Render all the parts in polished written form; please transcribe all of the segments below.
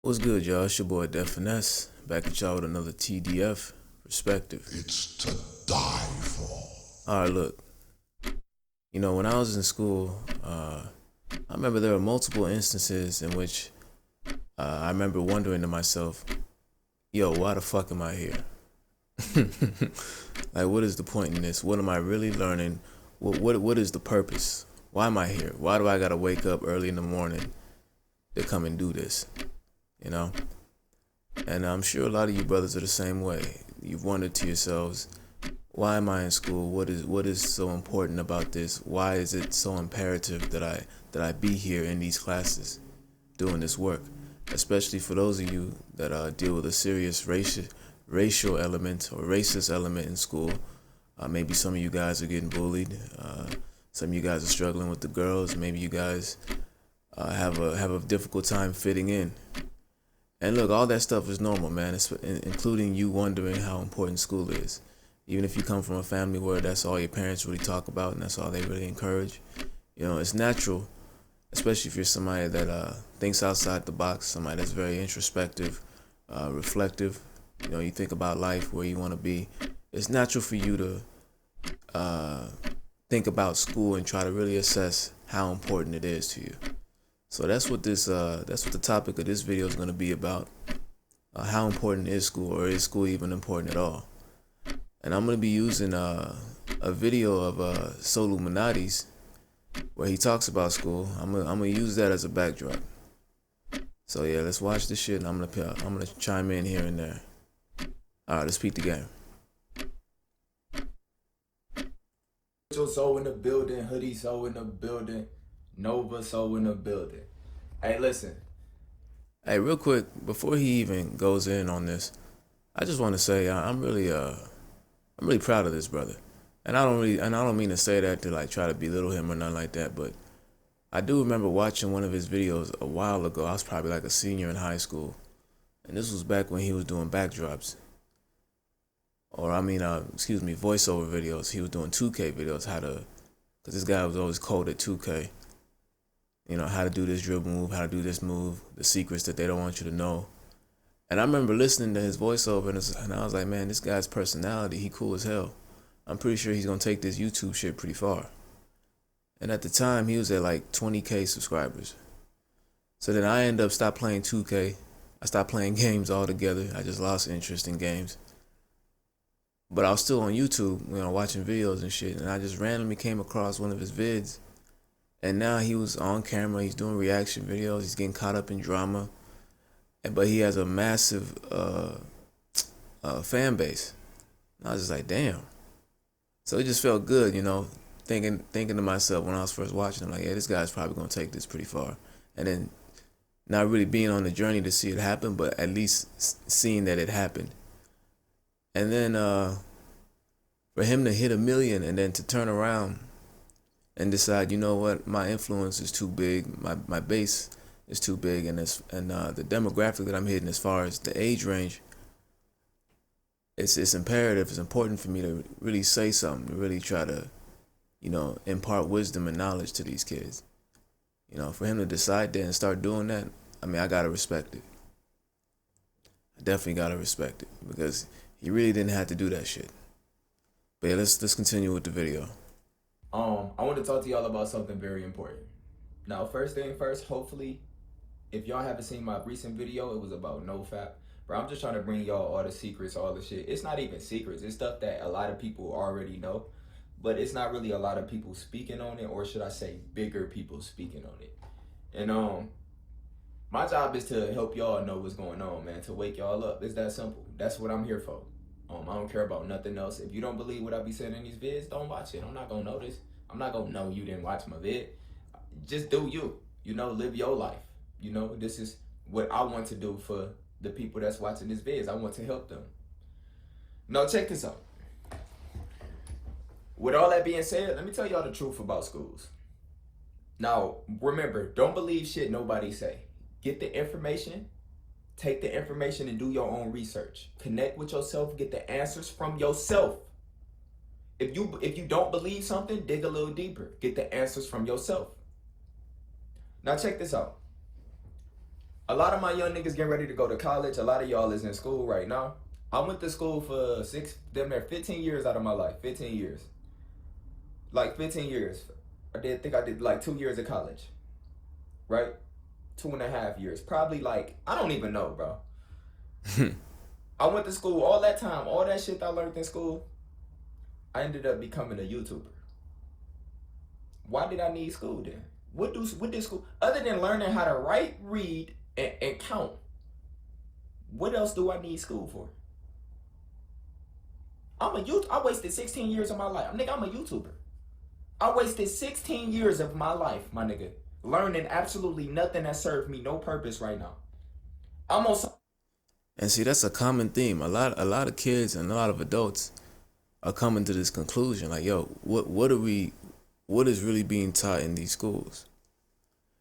What's good, y'all? It's your boy Finesse back at y'all with another TDF perspective. It's to die for. All right, look. When I was in school, I remember there were multiple instances in which I remember wondering to myself, "Yo, why the fuck am I here? Like, what is the point in this? What am I really learning? What is the purpose? Why am I here? Why do I gotta wake up early in the morning to come and do this? You know?" And I'm sure a lot of you brothers are the same way. You've wondered to yourselves, why am I in school? What is so important about this? Why is it so imperative that I be here in these classes doing this work? Especially for those of you that deal with a serious racial element or racist element in school. Maybe some of you guys are getting bullied. Some of you guys are struggling with the girls. Maybe you guys have a difficult time fitting in. And look, all that stuff is normal, man, including you wondering how important school is. Even if you come from a family where that's all your parents really talk about and that's all they really encourage, it's natural, especially if you're somebody that thinks outside the box, somebody that's very introspective, reflective. You think about life, where you want to be. It's natural for you to think about school and try to really assess how important it is to you. So that's what the topic of this video is going to be about. How important is school, or is school even important at all? And I'm going to be using a video of SoLLUMINATI's where he talks about school. I'm gonna use that as a backdrop. So yeah, let's watch this shit, and I'm gonna chime in here and there. All right, let's peep the game. So in the building, Hoodie so in the building, Nova so in the building. Hey, listen. Hey, real quick, before he even goes in on this, I just want to say I'm really proud of this brother, and I don't mean to say that to like try to belittle him or nothing like that, but I do remember watching one of his videos a while ago. I was probably like a senior in high school, and this was back when he was doing backdrops, or voiceover videos. He was doing 2K videos, because this guy was always cold at 2K. How to do this dribble move, how to do this move, the secrets that they don't want you to know. And I remember listening to his voiceover, and I was like, man, this guy's personality, he cool as hell. I'm pretty sure he's gonna take this YouTube shit pretty far. And at the time, he was at like 20K subscribers. So then I ended up stopped playing 2K. I stopped playing games altogether. I just lost interest in games. But I was still on YouTube, watching videos and shit. And I just randomly came across one of his vids. And now he was on camera. He's doing reaction videos. He's getting caught up in drama. But he has a massive fan base. And I was just like, damn. So it just felt good, thinking to myself when I was first watching him, like, yeah, this guy's probably going to take this pretty far. And then not really being on the journey to see it happen, but at least seeing that it happened. And then for him to hit 1 million and then to turn around and decide, you know what, my influence is too big, my base is too big, and the demographic that I'm hitting as far as the age range, it's imperative, it's important for me to really say something, to really try to, impart wisdom and knowledge to these kids. For him to decide that and start doing that, I gotta respect it. I definitely gotta respect it, because he really didn't have to do that shit. But yeah, let's continue with the video. I want to talk to y'all about something very important. Now, first thing first, hopefully, if y'all haven't seen my recent video, it was about NoFap. Bro, I'm just trying to bring y'all all the secrets, all the shit. It's not even secrets. It's stuff that a lot of people already know, but it's not really a lot of people speaking on it, or should I say bigger people speaking on it. And my job is to help y'all know what's going on, man, to wake y'all up. It's that simple. That's what I'm here for. I don't care about nothing else. If you don't believe what I be saying in these vids, don't watch it. I'm not gonna notice. I'm not gonna know you didn't watch my vid. Just do you. Live your life. This is what I want to do for the people that's watching this vids. I want to help them. Now check this out. With all that being said, let me tell y'all the truth about schools. Now, remember, don't believe shit nobody say. Get the information. Take the information and do your own research. Connect with yourself. Get the answers from yourself. If you don't believe something, dig a little deeper. Get the answers from yourself. Now check this out. A lot of my young niggas getting ready to go to college. A lot of y'all is in school right now. I went to school for 15 years out of my life. 15 years. Like 15 years. I did like 2 years of college. Right? 2.5 years. Probably like, I don't even know, bro. I went to school all that time. All that shit I learned in school, I ended up becoming a YouTuber. Why did I need school then? What did school, other than learning how to write, read, and count, what else do I need school for? I wasted 16 years of my life. Nigga, I'm a YouTuber. I wasted 16 years of my life, my nigga, learning absolutely nothing that served me no purpose right now. And see, that's a common theme. A lot of kids and a lot of adults are coming to this conclusion. Like, yo, what is really being taught in these schools?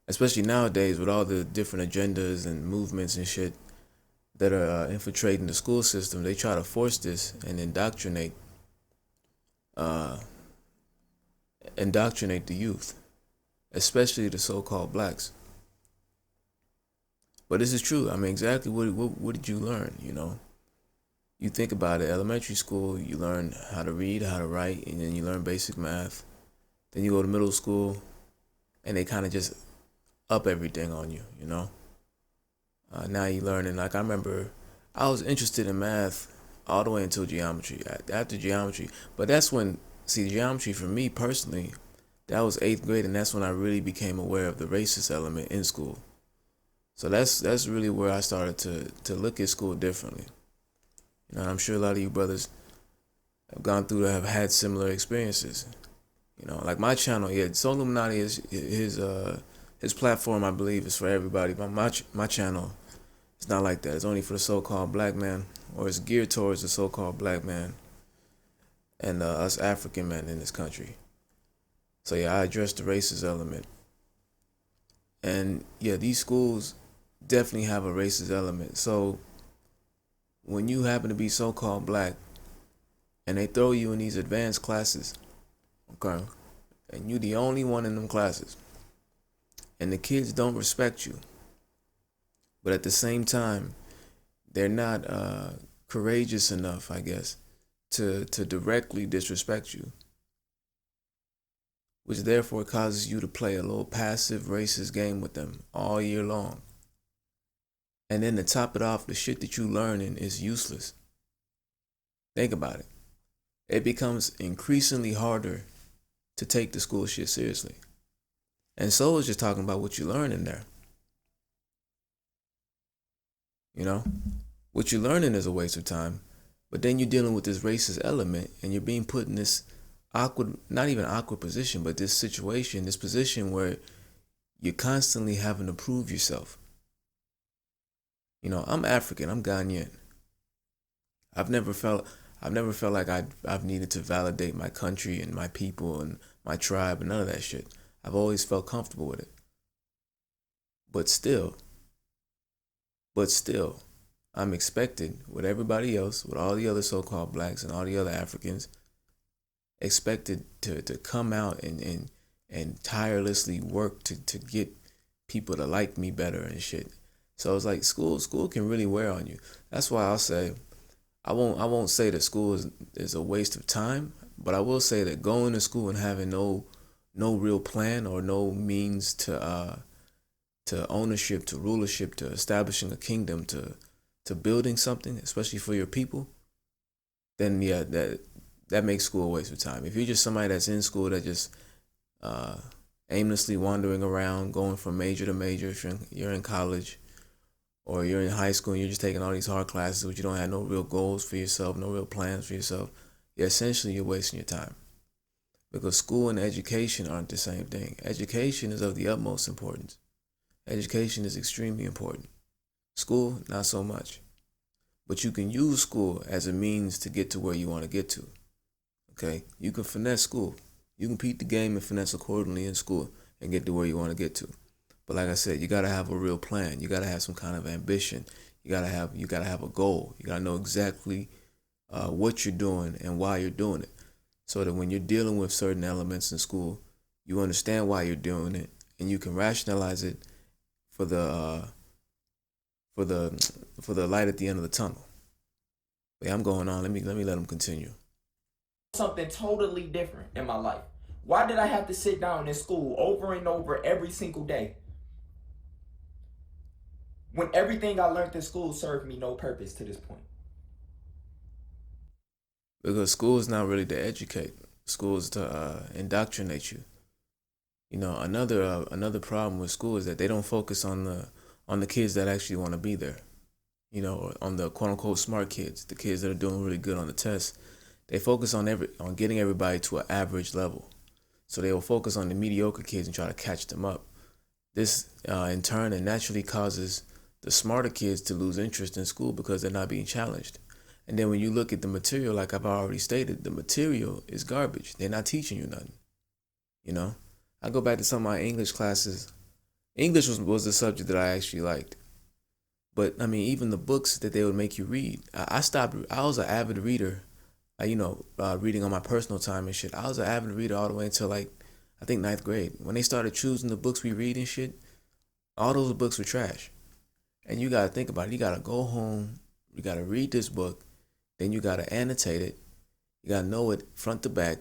Especially nowadays with all the different agendas and movements and shit that are infiltrating the school system. They try to force this and indoctrinate the youth, especially the so-called blacks. But this is true. I mean, exactly what did you learn, you know? You think about it, elementary school, you learn how to read, how to write, and then you learn basic math. Then you go to middle school, and they kind of just up everything on you, you know? Now you learning, like I remember, I was interested in math all the way until geometry, after geometry. But that's when, see, geometry for me personally, that was 8th grade, and that's when I really became aware of the racist element in school. So that's really where I started to look at school differently. You know, and I'm sure a lot of you brothers have gone through have had similar experiences. You know, like my channel, yeah, SoLLUMINATI is his platform, I believe, is for everybody. But my channel, it's not like that. It's only for the so-called black man, or it's geared towards the so-called black man and us African men in this country. So yeah, I address the racist element. And yeah, these schools definitely have a racist element. So when you happen to be so-called black and they throw you in these advanced classes, okay, and you the only one in them classes, and the kids don't respect you, but at the same time, they're not courageous enough, I guess, to directly disrespect you, which therefore causes you to play a little passive racist game with them all year long. And then to top it off, the shit that you learning is useless. Think about it. It becomes increasingly harder to take the school shit seriously. And so is just talking about what you learn in there. You know? What you're learning is a waste of time, but then you're dealing with this racist element and you're being put in this awkward, not even awkward position, but this situation, this position where you're constantly having to prove yourself. You know, I'm African, I'm Ghanaian. I've never felt like I've needed to validate my country and my people and my tribe and none of that shit. I've always felt comfortable with it. But still, I'm expected with everybody else, with all the other so-called blacks and all the other Africans, expected to come out and tirelessly work to get people to like me better and shit. So it's like school can really wear on you. That's why I'll say I won't say that school is a waste of time, but I will say that going to school and having no real plan or no means to ownership, to rulership, to establishing a kingdom, to building something, especially for your people, then yeah, that makes school a waste of time. If you're just somebody that's in school that just aimlessly wandering around, going from major to major, if you're in college, or you're in high school and you're just taking all these hard classes, but you don't have no real goals for yourself, no real plans for yourself, yeah, essentially you're wasting your time. Because school and education aren't the same thing. Education is of the utmost importance. Education is extremely important. School, not so much. But you can use school as a means to get to where you want to get to. Okay? You can finesse school. You can beat the game and finesse accordingly in school and get to where you want to get to. But like I said, you gotta have a real plan. You gotta have some kind of ambition. You gotta have a goal. You gotta know exactly what you're doing and why you're doing it, so that when you're dealing with certain elements in school, you understand why you're doing it and you can rationalize it for the for the light at the end of the tunnel. But yeah, I'm going on. Let me let them continue. Something totally different in my life. Why did I have to sit down in school over and over every single day when everything I learned in school served me no purpose to this point? Because school is not really to educate. School is to indoctrinate you. You know, another problem with school is that they don't focus on the kids that actually want to be there. You know, on the quote unquote smart kids, the kids that are doing really good on the test. They focus on getting everybody to an average level. So they will focus on the mediocre kids and try to catch them up. This in turn and naturally causes the smarter kids to lose interest in school because they're not being challenged. And then when you look at the material, like I've already stated, the material is garbage. They're not teaching you nothing. You know, I go back to some of my English classes. English was the subject that I actually liked. But I mean, even the books that they would make you read, I stopped. I was an avid reader, reading on my personal time and shit. I was an avid reader all the way until like, I think ninth grade. When they started choosing the books we read and shit, all those books were trash. And you gotta think about it. You gotta go home. You gotta read this book. Then you gotta annotate it. You gotta know it front to back.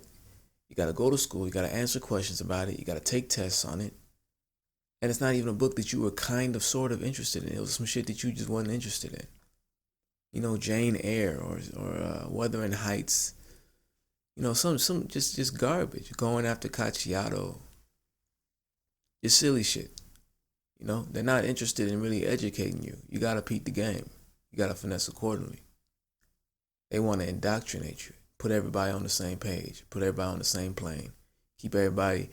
You gotta go to school. You gotta answer questions about it. You gotta take tests on it. And it's not even a book that you were kind of sort of interested in. It was some shit that you just wasn't interested in. You know, Jane Eyre or Wuthering Heights. You know, some just garbage. Going after Cacciato. Just silly shit. You know, they're not interested in really educating you. You gotta peep the game. You gotta finesse accordingly. They want to indoctrinate you. Put everybody on the same page. Put everybody on the same plane. Keep everybody,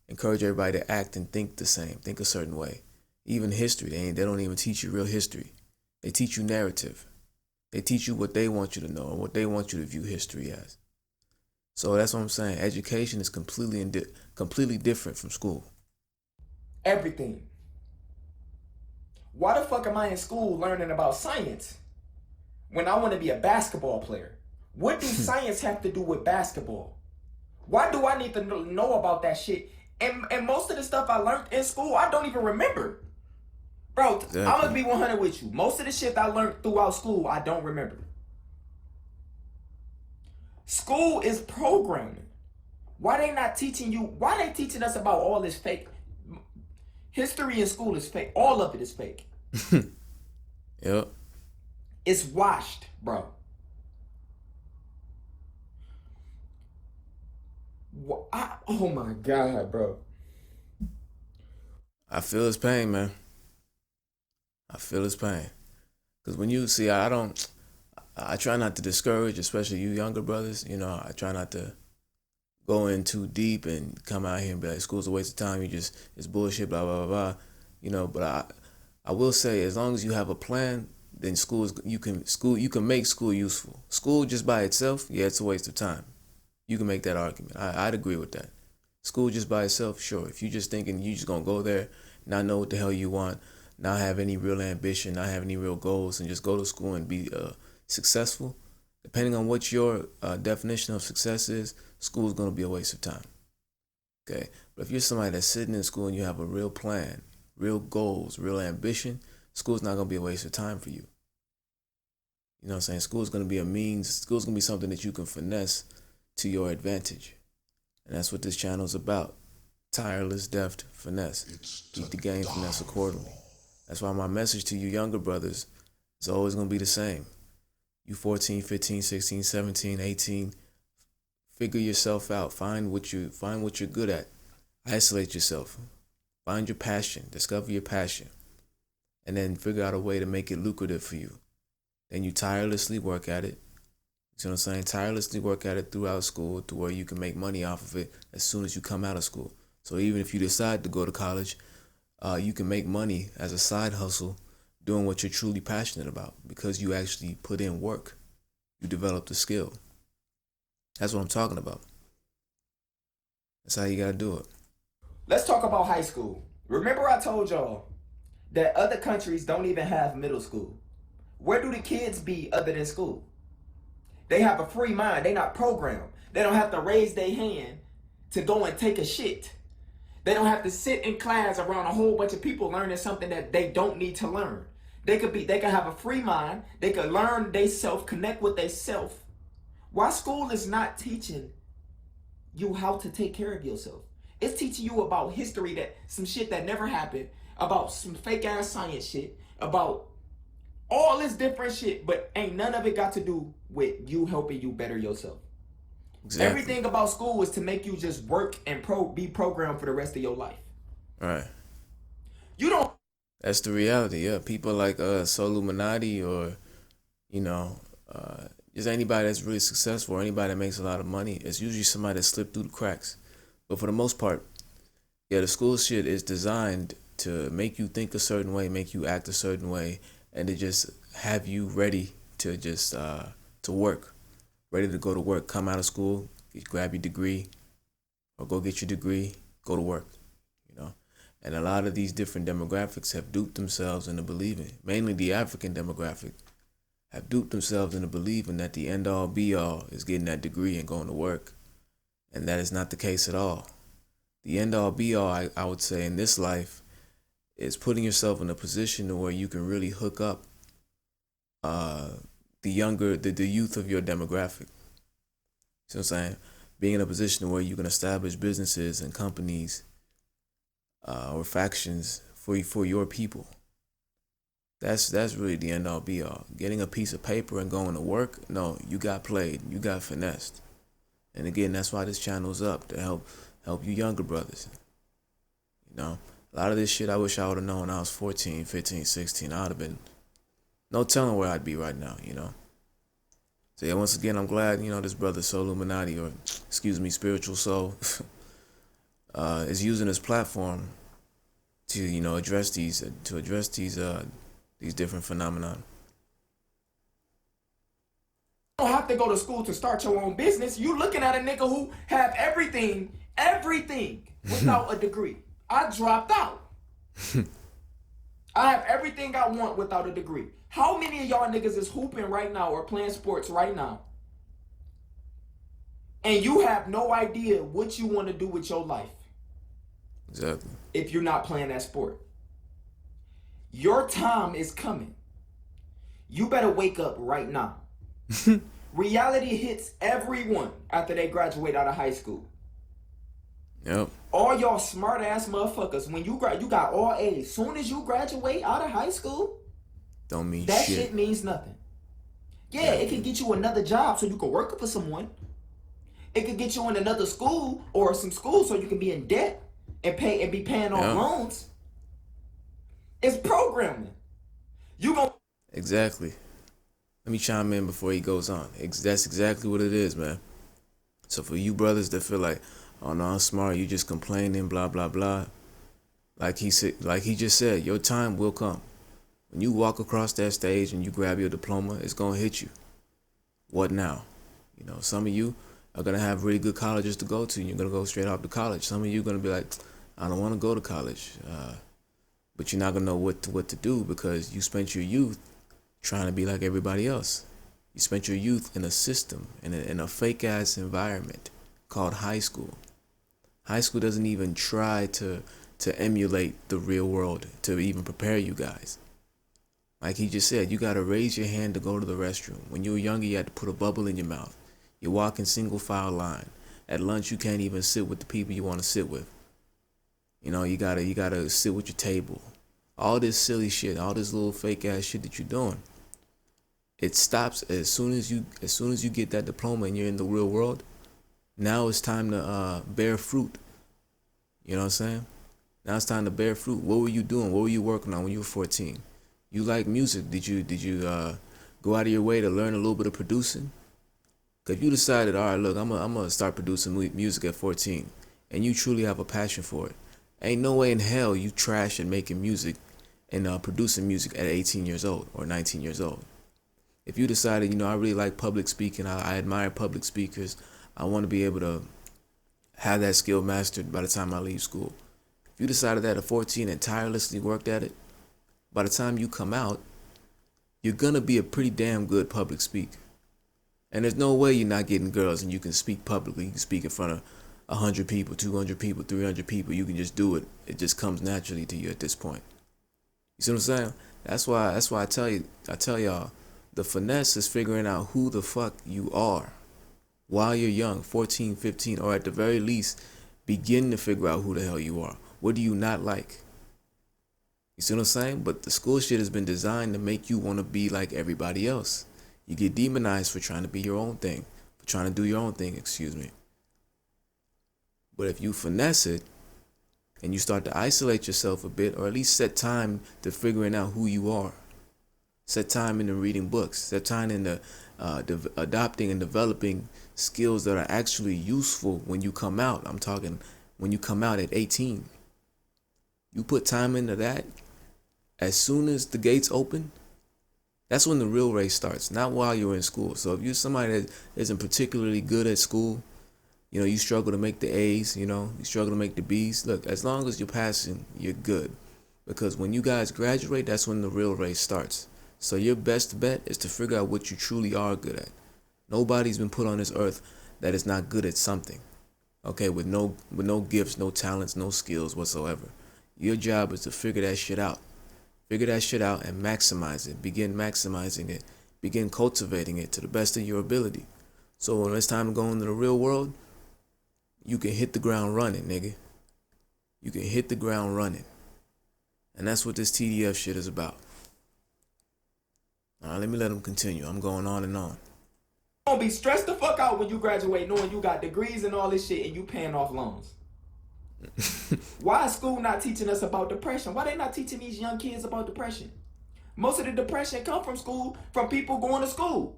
encourage everybody to act and think the same. Think a certain way. Even history, they don't even teach you real history. They teach you narrative. They teach you what they want you to know and what they want you to view history as. So that's what I'm saying. Education is completely different from school. Everything. Why the fuck am I in school learning about science when I want to be a basketball player? What does science have to do with basketball? Why do I need to know about that shit? And most of the stuff I learned in school, I don't even remember. Bro, exactly. I'm going to be 100 with you. Most of the shit I learned throughout school, I don't remember. School is programming. Why they not teaching you? Why they teaching us about all this fake? History in school is fake. All of it is fake. Yep. It's washed, bro. Oh my God, bro. I feel his pain, man. I feel his pain. Because when you see, I try not to discourage, especially you younger brothers. You know, I try not to go in too deep and come out here and be like, school's a waste of time. It's bullshit, blah, blah, blah, blah. You know, but I will say, as long as you have a plan, then you can make school useful. School just by itself, yeah, it's a waste of time. You can make that argument. I'd agree with that. School just by itself, sure. If you're just thinking you just gonna go there, not know what the hell you want, not have any real ambition, not have any real goals, and just go to school and be successful, depending on what your definition of success is, school is gonna be a waste of time. Okay, but if you're somebody that's sitting in school and you have a real plan, real goals, real ambition, school's not gonna be a waste of time for you. You know what I'm saying? School's gonna be a means. School's gonna be something that you can finesse to your advantage. And that's what this channel is about. Tireless, deft, finesse. Keep the game, finesse accordingly. That's why my message to you younger brothers is always going to be the same. You 14, 15, 16, 17, 18, figure yourself out. Find what you're good at. Isolate yourself. Find your passion. Discover your passion. And then figure out a way to make it lucrative for you. Then you tirelessly work at it. You know what I'm saying? Tirelessly work at it throughout school to where you can make money off of it as soon as you come out of school. So even if you decide to go to college, you can make money as a side hustle doing what you're truly passionate about because you actually put in work. You developed a skill. That's what I'm talking about. That's how you got to do it. Let's talk about high school. Remember I told y'all that other countries don't even have middle school. Where do the kids be other than school? They have a free mind. They not programmed. They don't have to raise their hand to go and take a shit. They don't have to sit in class around a whole bunch of people learning something that they don't need to learn. They can have a free mind. They can learn they self, connect with they self. Why school is not teaching you how to take care of yourself? It's teaching you about history, that some shit that never happened, about some fake ass science shit, about all this different shit, but ain't none of it got to do with you helping you better yourself. Exactly. Everything about school is to make you just work and be programmed for the rest of your life. Right. You don't. That's the reality. Yeah, people like SoLLUMINATI, or just anybody that's really successful, or anybody that makes a lot of money, it's usually somebody that slipped through the cracks. But for the most part, yeah, the school shit is designed to make you think a certain way, make you act a certain way, and to just have you ready to just to work, ready to go to work. Come out of school, grab your degree, or go get your degree, go to work. And a lot of these different demographics have duped themselves into believing, mainly the African demographic, have duped themselves into believing that the end all be all is getting that degree and going to work. And that is not the case at all. The end all be all, I would say, in this life is putting yourself in a position where you can really hook up the youth of your demographic. See what I'm saying? Being in a position where you can establish businesses and companies or factions for your people. That's really the end all be all. Getting a piece of paper and going to work, no, you got played, you got finessed. And again, that's why this channel's up, to help you younger brothers. A lot of this shit I wish I would have known when I was 14, 15, 16. I would have been no telling where I'd be right now, So yeah, once again, I'm glad, this brother SoLLUMINATI, or excuse me, Spiritual Soul, is using this platform to address these different phenomena. You don't have to go to school to start your own business. You looking at a nigga who have everything without a degree. I dropped out. I have everything I want without a degree. How many of y'all niggas is hooping right now or playing sports right now, and you have no idea what you want to do with your life? Exactly. If you're not playing that sport, your time is coming. You better wake up right now. Reality hits everyone after they graduate out of high school. Yep. All y'all smart ass motherfuckers, when you got all A's. Soon as you graduate out of high school, don't mean that shit. shit means nothing. Yeah, it can get you another job so you can work for someone. It could get you in another school or some school so you can be in debt and be paying off loans. It's programming. Exactly. Let me chime in before he goes on. That's exactly what it is, man. So for you brothers that feel like, oh no, I'm smart, you just complaining, blah blah blah. Like he just said, your time will come. When you walk across that stage and you grab your diploma, it's gonna hit you. What now? Some of you are gonna have really good colleges to go to, and you're gonna go straight off to college. Some of you are gonna be like, I don't want to go to college, but you're not gonna know what to do because you spent your youth trying to be like everybody else. You spent your youth in a system, in a fake ass environment called high school. High school doesn't even try to emulate the real world to even prepare you guys. Like he just said, you gotta raise your hand to go to the restroom. When you were younger, you had to put a bubble in your mouth. You walk in single file line. At lunch, you can't even sit with the people you want to sit with. You gotta sit with your table. All this silly shit, all this little fake ass shit that you're doing, it stops as soon as you get that diploma and you're in the real world. Now it's time to bear fruit. You know what I'm saying? Now it's time to bear fruit. What were you doing? What were you working on when you were 14? You like music? Did you go out of your way to learn a little bit of producing? Cause if you decided, all right, look, I'm gonna start producing music at 14, and you truly have a passion for it, ain't no way in hell you trash at making music and producing music at 18 years old or 19 years old. If you decided, I really like public speaking, I admire public speakers, I want to be able to have that skill mastered by the time I leave school. If you decided that at 14 and tirelessly worked at it, by the time you come out, you're gonna be a pretty damn good public speaker. And there's no way you're not getting girls and you can speak publicly. You can speak in front of 100 people, 200 people, 300 people. You can just do it. It just comes naturally to you at this point. You see what I'm saying? That's why I tell y'all, the finesse is figuring out who the fuck you are while you're young, 14, 15, or at the very least, begin to figure out who the hell you are. What do you not like? You see what I'm saying? But the school shit has been designed to make you want to be like everybody else. You get demonized for trying to be your own thing, for trying to do your own thing, excuse me. But if you finesse it and you start to isolate yourself a bit, or at least set time to figuring out who you are, set time into reading books, set time into adopting and developing skills that are actually useful when you come out. I'm talking when you come out at 18. You put time into that, as soon as the gates open, that's when the real race starts, not while you're in school. So if you're somebody that isn't particularly good at school, you know, you struggle to make the A's, you know, you struggle to make the B's. Look, as long as you're passing, you're good. Because when you guys graduate, that's when the real race starts. So your best bet is to figure out what you truly are good at. Nobody's been put on this earth that is not good at something. Okay, with no gifts, no talents, no skills whatsoever. Your job is to figure that shit out. Figure that shit out and maximize it. Begin maximizing it. Begin cultivating it to the best of your ability. So when it's time to go into the real world, you can hit the ground running, nigga. You can hit the ground running. And that's what this TDF shit is about. All right, let me let them continue. I'm going on and on. You gonna be stressed the fuck out when you graduate knowing you got degrees and all this shit and you paying off loans. Why is school not teaching us about depression? Why they not teaching these young kids about depression? Most of the depression come from school, from people going to school.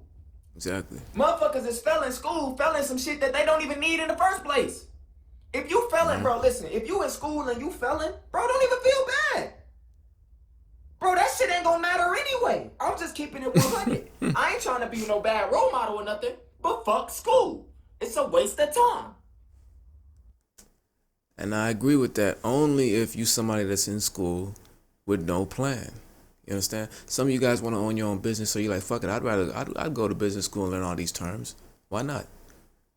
Exactly. Motherfuckers is failing school, failing some shit that they don't even need in the first place. If you failing, bro, listen, if you in school and you failing, bro, don't even feel bad. Bro, that shit ain't gonna matter anyway. I'm just keeping it 100. I ain't trying to be no bad role model or nothing, but fuck school. It's a waste of time. And I agree with that only if you somebody that's in school with no plan. You understand? Some of you guys want to own your own business, so you're like, fuck it, I'd go to business school and learn all these terms. Why not?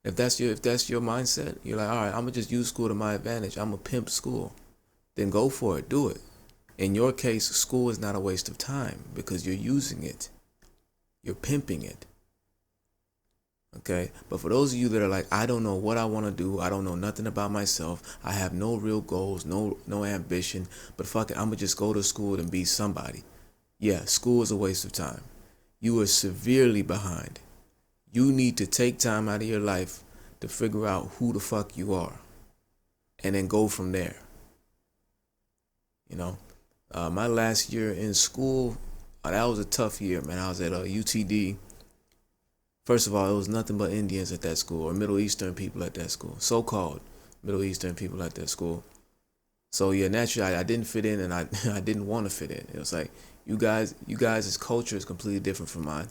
If that's your mindset, you're like, all right, I'm gonna just use school to my advantage. I'm gonna pimp school. Then go for it, do it. In your case, school is not a waste of time because you're using it. You're pimping it. Okay, but for those of you that are like, I don't know what I want to do, I don't know nothing about myself, I have no real goals, no ambition, but fuck it, I'm gonna just go to school and be somebody. Yeah, school is a waste of time. You are severely behind. You need to take time out of your life to figure out who the fuck you are and then go from there. You know, my last year in school, that was a tough year, man. I was at UTD. First of all, it was nothing but Indians at that school, or Middle Eastern people at that school, so-called Middle Eastern people at that school. So yeah, naturally, I didn't fit in, and I didn't want to fit in. It was like, you guys' culture is completely different from mine.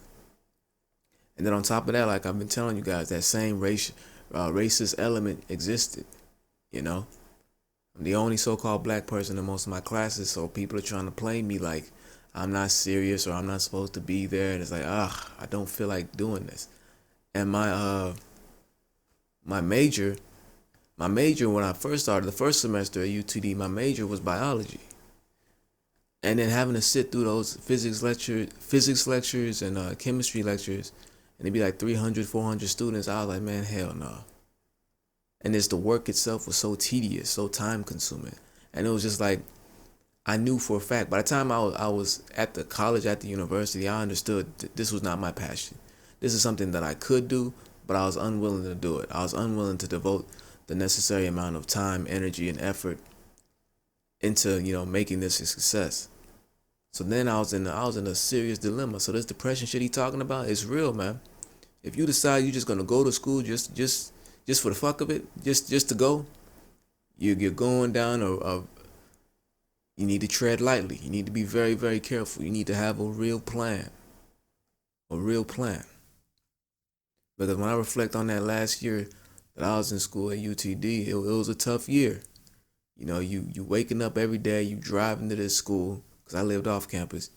And then on top of that, like I've been telling you guys, that same racist element existed. You know, I'm the only so-called black person in most of my classes, so people are trying to play me like I'm not serious or I'm not supposed to be there, and it's like, I don't feel like doing this. And my major when I first started the first semester at UTD, my major was biology. And then having to sit through those physics lectures and chemistry lectures, and it'd be like 300, 400 students, I was like, man, hell no. And the work itself was so tedious, so time consuming. And it was just like, I knew for a fact, by the time I was at the college, at the university, I understood this was not my passion. This is something that I could do, but I was unwilling to do it. I was unwilling to devote the necessary amount of time, energy, and effort into, you know, making this a success. So then I was in a serious dilemma. So this depression shit he talking about is real, man. If you decide you're just gonna go to school just for the fuck of it, just to go, you're going down you need to tread lightly. You need to be very, very careful. You need to have a real plan. A real plan. Because when I reflect on that last year that I was in school at UTD, it was a tough year. You know, you waking up every day, you driving to this school, because I lived off campus.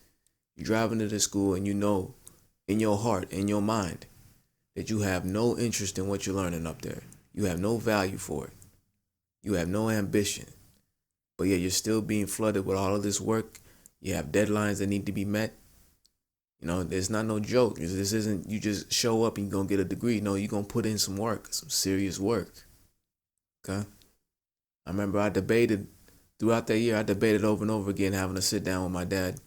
You driving to this school and you know in your heart, in your mind, that you have no interest in what you're learning up there. You have no value for it. You have no ambition. But yet you're still being flooded with all of this work. You have deadlines that need to be met. You know, there's not no joke. This isn't you just show up and you're gonna get a degree. No, you're gonna put in some work, some serious work. Okay. I remember I debated throughout that year. I debated over and over again, having to sit down with my dad.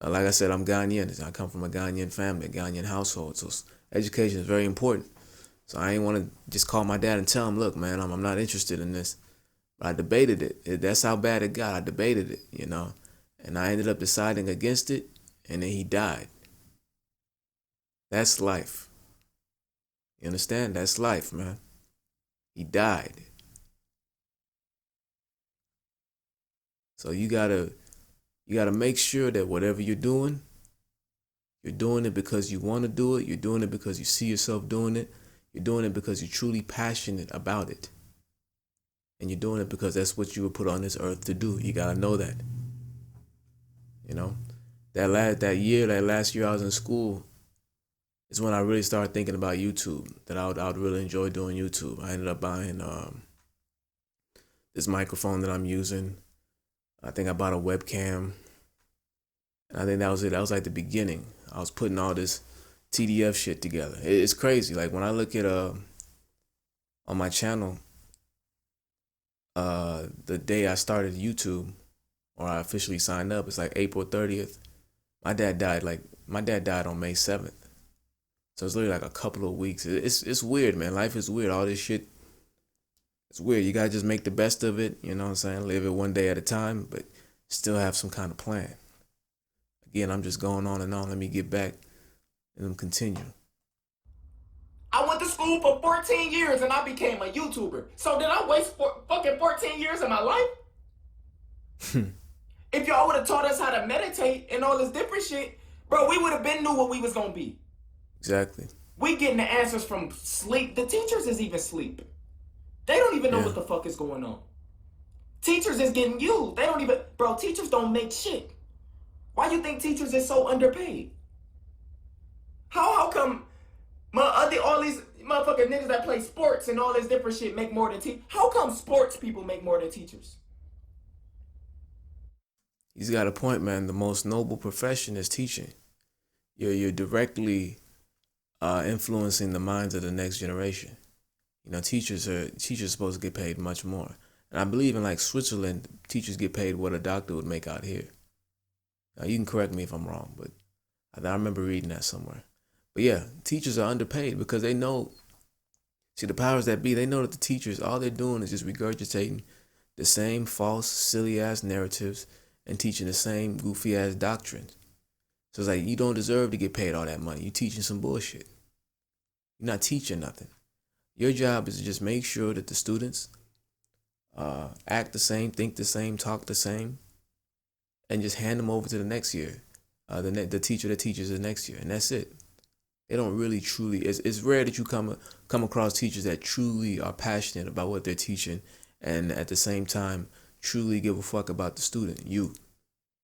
Like I said, I'm Ghanaian. I come from a Ghanaian family, a Ghanaian household. So education is very important. So I ain't want to just call my dad and tell him, look, man, I'm not interested in this. But I debated it. That's how bad it got. I debated it, you know. And I ended up deciding against it, and then he died. That's life. You understand? That's life, man. He died. So you gotta make sure that whatever you're doing it because you want to do it. You're doing it because you see yourself doing it. You're doing it because you're truly passionate about it. And you're doing it because that's what you were put on this earth to do. You gotta know that. You know, that last year I was in school is when I really started thinking about YouTube. That I would really enjoy doing YouTube. I ended up buying this microphone that I'm using. I think I bought a webcam. And I think that was it. That was like the beginning. I was putting all this TDF shit together. It's crazy. Like when I look at on my channel, the day I started YouTube or I officially signed up, it's like April 30th. My dad died on May 7th. So it's literally like a couple of weeks. It's weird, man. Life is weird. All this shit, it's weird. You gotta just make the best of it. You know what I'm saying? Live it one day at a time, but still have some kind of plan. Again, I'm just going on and on. Let me get back and continue. I went to school for 14 years and I became a YouTuber. So did I waste fucking 14 years of my life? If y'all would have taught us how to meditate and all this different shit, bro, we would have been knew what we was gonna be. Exactly. We getting the answers from sleep. The teachers is even sleep. They don't even know what the fuck is going on. Teachers is getting used. They don't even, bro, teachers don't make shit. Why you think teachers is so underpaid? How come all these motherfucking niggas that play sports and all this different shit make more than teachers? How come sports people make more than teachers? He's got a point, man. The most noble profession is teaching. You're directly influencing the minds of the next generation. You know, teachers are supposed to get paid much more. And I believe in like Switzerland, teachers get paid what a doctor would make out here. Now, you can correct me if I'm wrong, but I remember reading that somewhere. But yeah, teachers are underpaid because they know, see, the powers that be, they know that the teachers, all they're doing is just regurgitating the same false, silly-ass narratives and teaching the same goofy-ass doctrines. So it's like, you don't deserve to get paid all that money. You're teaching some bullshit. You're not teaching nothing. Your job is to just make sure that the students act the same, think the same, talk the same, and just hand them over to the next year. The teacher that teaches the next year, and that's it. They don't really truly, it's rare that you come across teachers that truly are passionate about what they're teaching and at the same time truly give a fuck about the student. You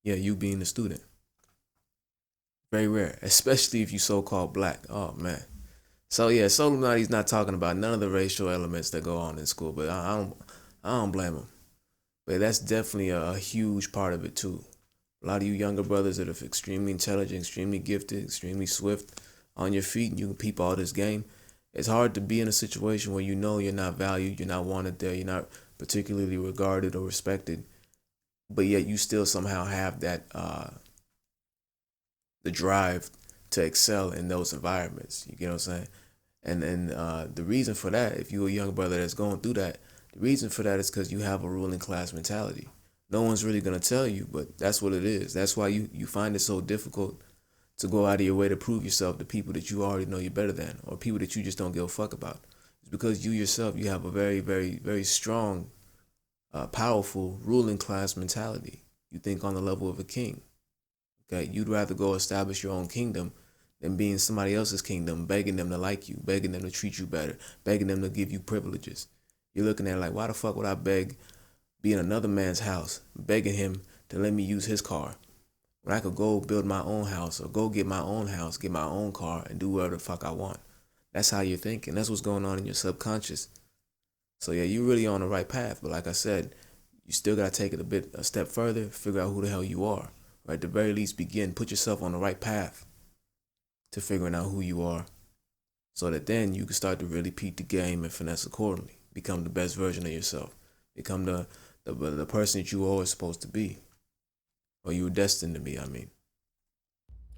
being the student. Very rare, especially if you so-called black. Oh, man. So, yeah, SoLLUMINATI's not talking about none of the racial elements that go on in school, but I don't blame him. But that's definitely a huge part of it, too. A lot of you younger brothers that are extremely intelligent, extremely gifted, extremely swift on your feet, and you can peep all this game. It's hard to be in a situation where you know you're not valued, you're not wanted there, you're not particularly regarded or respected, but yet you still somehow have that the drive to excel in those environments. You get what I'm saying? And the reason for that, if you're a young brother that's going through that, the reason for that is because you have a ruling class mentality. No one's really going to tell you, but that's what it is. That's why you find it so difficult to go out of your way to prove yourself to people that you already know you're better than, or people that you just don't give a fuck about. It's because you yourself, you have a very, very, very strong, powerful ruling class mentality. You think on the level of a king. Okay, you'd rather go establish your own kingdom than be in somebody else's kingdom, begging them to like you, begging them to treat you better, begging them to give you privileges. You're looking at it like, why the fuck would I be in another man's house, begging him to let me use his car, when I could go build my own house or go get my own house, get my own car, and do whatever the fuck I want. That's how you're thinking. That's what's going on in your subconscious. So yeah, you're really on the right path. But like I said, you still gotta take it a step further, figure out who the hell you are. Or at the very least, put yourself on the right path to figuring out who you are, so that then you can start to really peak the game and finesse accordingly. Become the best version of yourself. Become the person that you were always supposed to be, or you were destined to be. I mean,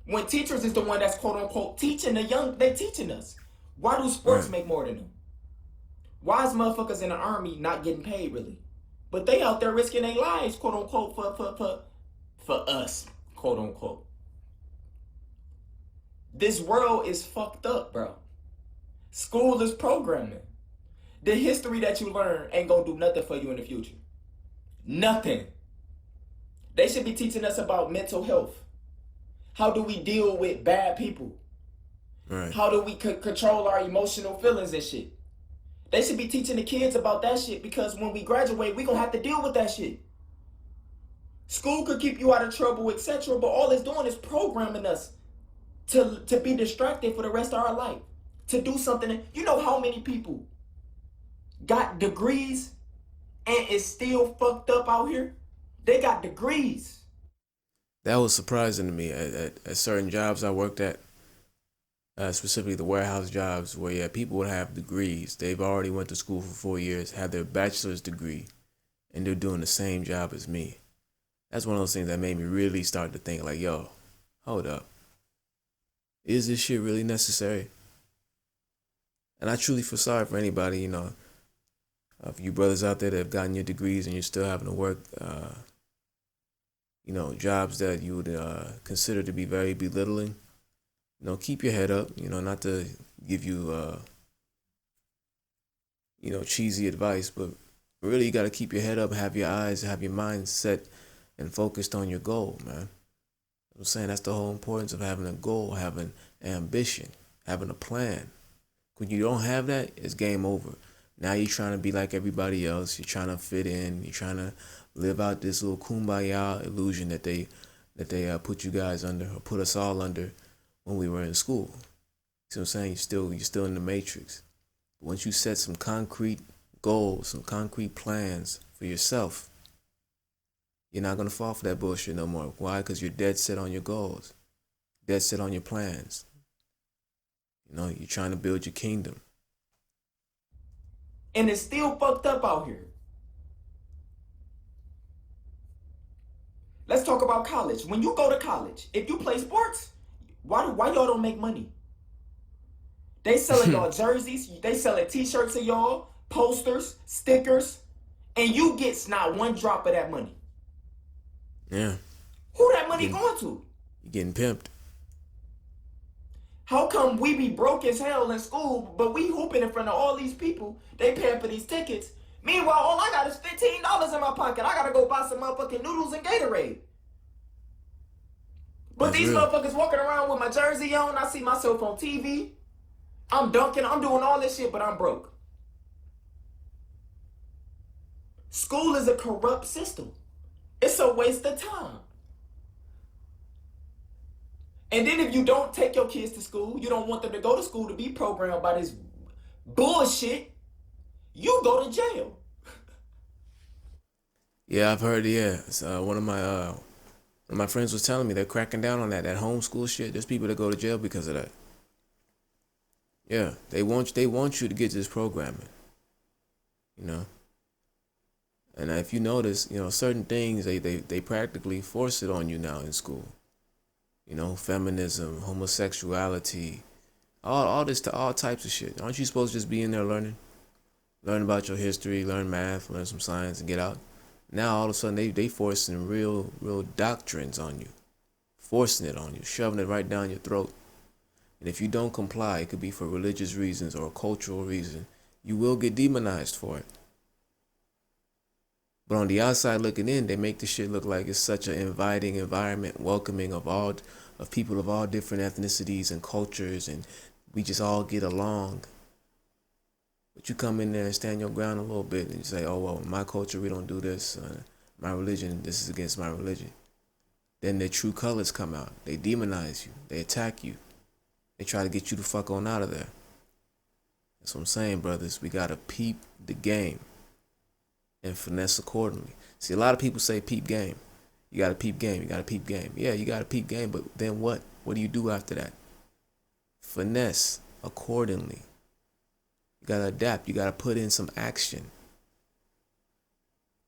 when teachers is the one that's quote unquote teaching the young, they teaching us. Why do sports right. make more than them? Why is motherfuckers in the army not getting paid really? But they out there risking their lives, quote unquote, for us, quote unquote. This world is fucked up, bro. School is programming. The history that you learn ain't gonna do nothing for you in the future. Nothing. They should be teaching us about mental health. How do we deal with bad people? Right. How do we control our emotional feelings and shit? They should be teaching the kids about that shit, because when we graduate, we gonna have to deal with that shit. School could keep you out of trouble, etc., but all it's doing is programming us to be distracted for the rest of our life. To do something. You know how many people got degrees and is still fucked up out here? They got degrees. That was surprising to me. At certain jobs I worked at, specifically the warehouse jobs, where people would have degrees. They've already went to school for 4 years, have their bachelor's degree, and they're doing the same job as me. That's one of those things that made me really start to think like, yo, hold up. Is this shit really necessary? And I truly feel sorry for anybody, of you brothers out there that have gotten your degrees and you're still having to work, jobs that you would consider to be very belittling. Keep your head up, not to give you, cheesy advice, but really you got to keep your head up, have your eyes, have your mind set and focused on your goal, man. I'm saying that's the whole importance of having a goal, having ambition, having a plan. When you don't have that, it's game over. Now you're trying to be like everybody else. You're trying to fit in. You're trying to live out this little kumbaya illusion that they put you guys under, or put us all under when we were in school. See what I'm saying? You're still in the matrix. But once you set some concrete goals, some concrete plans for yourself, you're not gonna fall for that bullshit no more. Why? Because you're dead set on your goals, dead set on your plans. You're trying to build your kingdom. And it's still fucked up out here. Let's talk about college. When you go to college, if you play sports, why y'all don't make money? They selling y'all jerseys, they selling t-shirts of y'all, posters, stickers, and you get not one drop of that money. Yeah. Who that money going to? You're getting pimped. How come we be broke as hell in school, but we hooping in front of all these people? They paying for these tickets. Meanwhile, all I got is $15 in my pocket. I gotta go buy some motherfucking noodles and Gatorade. But That's these real. motherfuckers walking around with my jersey on. I see myself on TV. I'm dunking. I'm doing all this shit, but I'm broke. School is a corrupt system. It's a waste of time. And then if you don't take your kids to school, you don't want them to go to school to be programmed by this bullshit, you go to jail. Yeah, I've heard. Yeah, one of my friends was telling me they're cracking down on that homeschool shit. There's people that go to jail because of that. Yeah, they want you to get this programming. And if you notice, certain things they practically force it on you now in school. Feminism, homosexuality, all types of shit. Aren't you supposed to just be in there learn about your history, learn math, learn some science, and get out? Now all of a sudden they forcing real doctrines on you, forcing it on you, shoving it right down your throat. And if you don't comply, it could be for religious reasons or a cultural reason, you will get demonized for it. But on the outside looking in, they make the shit look like it's such an inviting environment, welcoming of people of all different ethnicities and cultures, and we just all get along. But you come in there and stand your ground a little bit and you say, oh, well, my culture, we don't do this. My religion, this is against my religion. Then their true colors come out. They demonize you. They attack you. They try to get you the fuck on out of there. That's what I'm saying, brothers. We got to peep the game and finesse accordingly. See, a lot of people say peep game. You gotta peep game. You gotta peep game. Yeah, you gotta peep game, but then what? What do you do after that? Finesse accordingly. You gotta adapt. You gotta put in some action.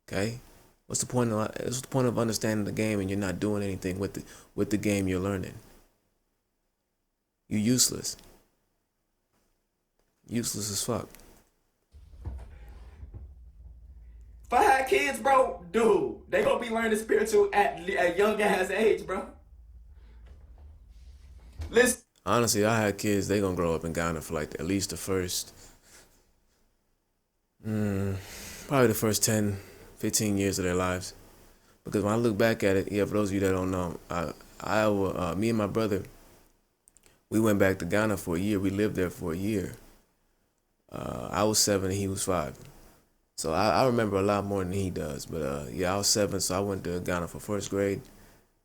Okay? What's the point of understanding the game and you're not doing anything with the game you're learning? You're useless. Useless as fuck. If I had kids, bro, dude, they gonna be learning spiritual at young ass age, bro. Listen. Honestly, I had kids, they gonna grow up in Ghana for like at least the first, probably the first 10, 15 years of their lives. Because when I look back at it, yeah, for those of you that don't know, me and my brother, we went back to Ghana for a year. We lived there for a year. I was 7 and he was 5. So I remember a lot more than he does. But yeah, I was 7, so I went to Ghana for first grade.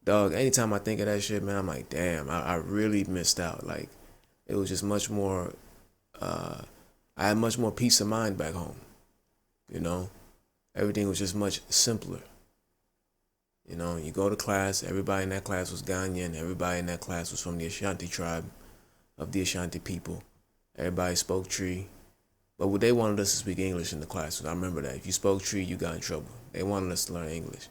Dog, anytime I think of that shit, man, I'm like, damn, I really missed out. Like, it was just much more, I had much more peace of mind back home. You know? Everything was just much simpler. You know, you go to class, everybody in that class was Ghanaian, everybody in that class was from the Ashanti tribe of the Ashanti people. Everybody spoke Tree. But what they wanted us to speak English in the class. I remember that. If you spoke Tree, you got in trouble. They wanted us to learn English.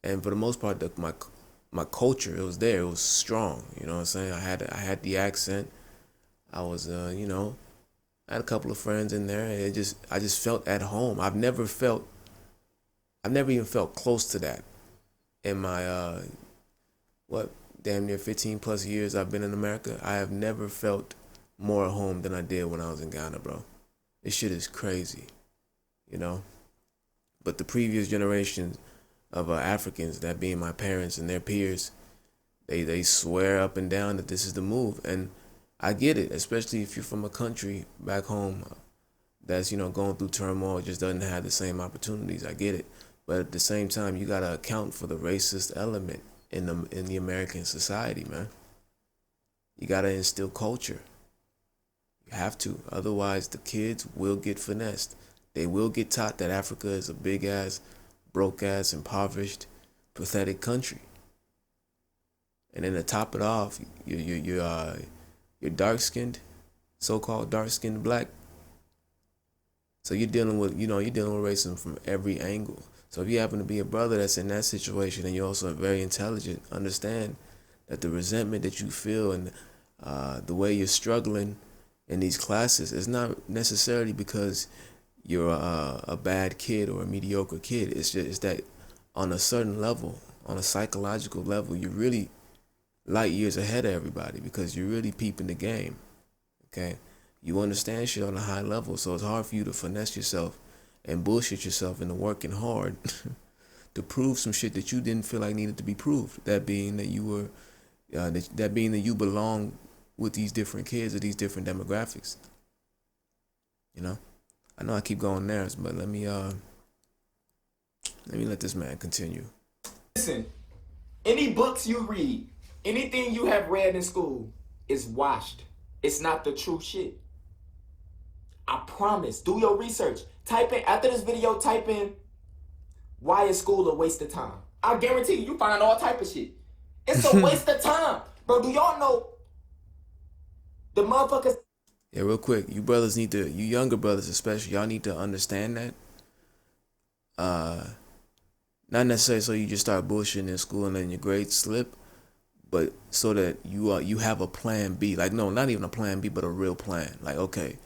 And for the most part, my culture, it was there. It was strong. You know what I'm saying? I had the accent. I was, you know, I had a couple of friends in there. And I just felt at home. I've never even felt close to that in my, damn near 15 plus years I've been in America. I have never felt more at home than I did when I was in Ghana, bro. This shit is crazy, you know? But the previous generations of Africans, that being my parents and their peers, they swear up and down that this is the move. And I get it, especially if you're from a country back home that's, you know, going through turmoil, just doesn't have the same opportunities. I get it. But at the same time, you got to account for the racist element in the American society, man. You got to instill culture. You have to. Otherwise, the kids will get finessed. They will get taught that Africa is a big-ass, broke-ass, impoverished, pathetic country. And then to top it off, you're dark-skinned, so-called dark-skinned black. So you're dealing with racism from every angle. So if you happen to be a brother that's in that situation and you're also very intelligent, understand that the resentment that you feel and the way you're struggling in these classes is not necessarily because you're a bad kid or a mediocre kid. It's that on a certain level, on a psychological level, you're really light years ahead of everybody because you're really peeping the game, okay? You understand shit on a high level, so it's hard for you to finesse yourself and bullshit yourself into working hard to prove some shit that you didn't feel like needed to be proved. That being that you were, that being that you belong with these different kids or these different demographics. You know? I know I keep going there, but let me let this man continue. Listen, any books you read, anything you have read in school is washed. It's not the true shit. I promise. Do your research. Type in, after this video, type in, why is school a waste of time? I guarantee you find all type of shit. It's a waste of time. Bro, do y'all know the motherfuckers? Yeah, real quick, you younger brothers especially, y'all need to understand that. Not necessarily so you just start bullshitting in school and then your grades slip, but so that you have a plan B. Like, no, not even a plan B, but a real plan. Like, okay,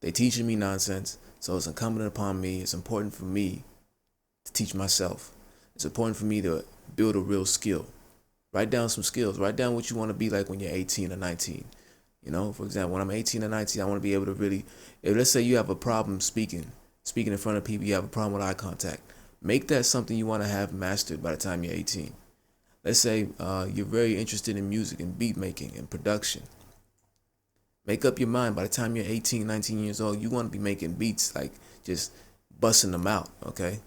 they teaching me nonsense, so it's incumbent upon me. It's important for me to teach myself. It's important for me to build a real skill. Write down some skills. Write down what you want to be like when you're 18 or 19. You know, for example, when I'm 18 or 19, I want to be able to really, if let's say you have a problem speaking in front of people, you have a problem with eye contact. Make that something you want to have mastered by the time you're 18. Let's say you're very interested in music and beat making and production. Make up your mind by the time you're 18, 19 years old, you want to be making beats, like just busting them out, okay?